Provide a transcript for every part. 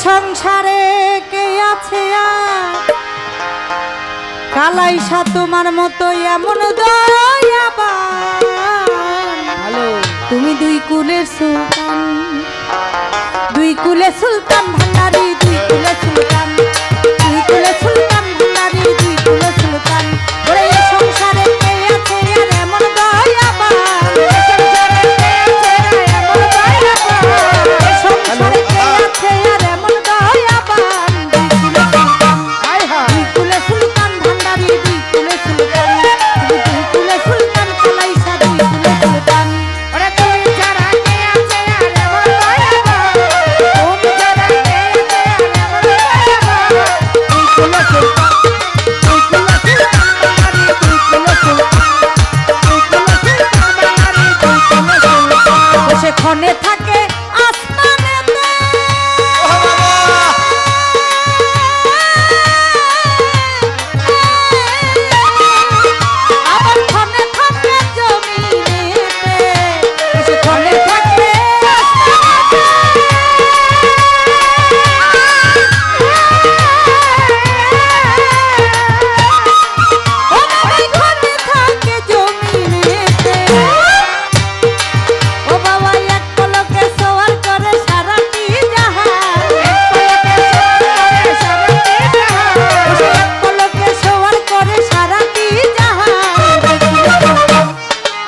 সংসারে কে আছে কালাইসা তোমার মতো এমন দয়াবান। তুমি দুই কুলের সুলতান, দুই কুলে সুলতান ভান্ডারি, দুই কুলে সুলতান, দুই কুলে সুলতান ভান্ডারি, দুই কুলে সুলতান। ওরে এই সংসারে কে আছে আর এমন দয়াবান, সংসারে কে আছে আর এমন দয়াবান, সংসারে কে আছে আর এমন দয়াবান। দুই কুলে সুলতান, দুই কুলে সুলতান ভান্ডারি, দুই কুলে সুলতান, দুই কুলে সুলতান কালাইসা, দুই কুলে সুলতান। ওরে তুমি ছাড়া কে আছে আর এমন দয়াবান, তুমি ছাড়া কে আছে আর এমন দয়াবান। দুই কুলে সুলতান, দুই কুলে সুলতান ভান্ডারি, দুই কুলে সুলতান, দুই কুলে সুলতান ভান্ডারি, দুই কুলে সুলতান। বসে ক্ষণে থাকে আসমানেতে, আবার ক্ষণে থাকে জমিনেতে, বসে ক্ষণে থাকে আসমানেতে, ও ভাই ক্ষণে থাকে জমিনেতে। ও বাবা এক পলকে সওয়ার করে সারাটি জাহান, এক পলকে সওয়ার করে সারাটি জাহান, এক পলকে সওয়ার করে সারাটি জাহান।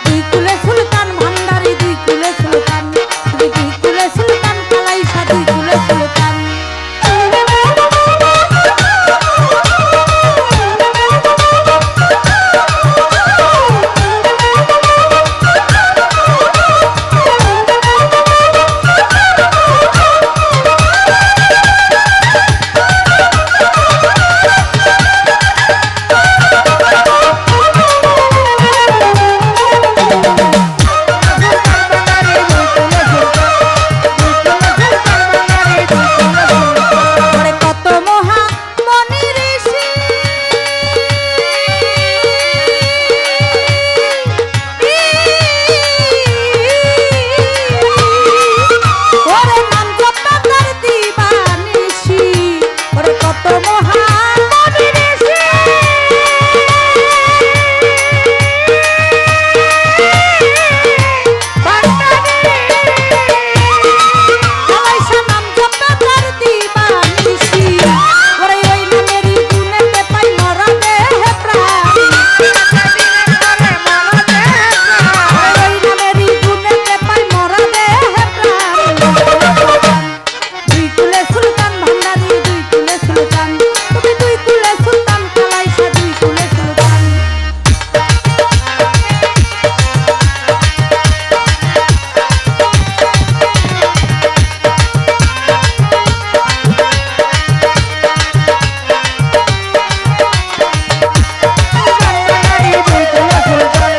দুই কুলে সুলতান ভান্ডারি, দুই কুলে সুলতান, দুই কুলে সুলতান কালাইসা, দুই কুলে সুলতান। ওরে কত মহা মনি ঋষি, ওরে নাম জপা তার দিবানিশি, ওরে কত মহা মনি ঋষি, কালাইসা নাম জপা তার দিবানিশি। ওরে ওই নামেরই গুণেতে পাই মরা দেহে প্রাণ, ওরে ওই নামেরই গুণেতে পাই মরা দেহে প্রাণ। দুই কুলে সুলতান ভান্ডারি, দুই কুলে সুলতান, তুমি দুই কুলে সুলতান কালাইসা, দুই কুলে সুলতান। দুই কুলে সুলতান।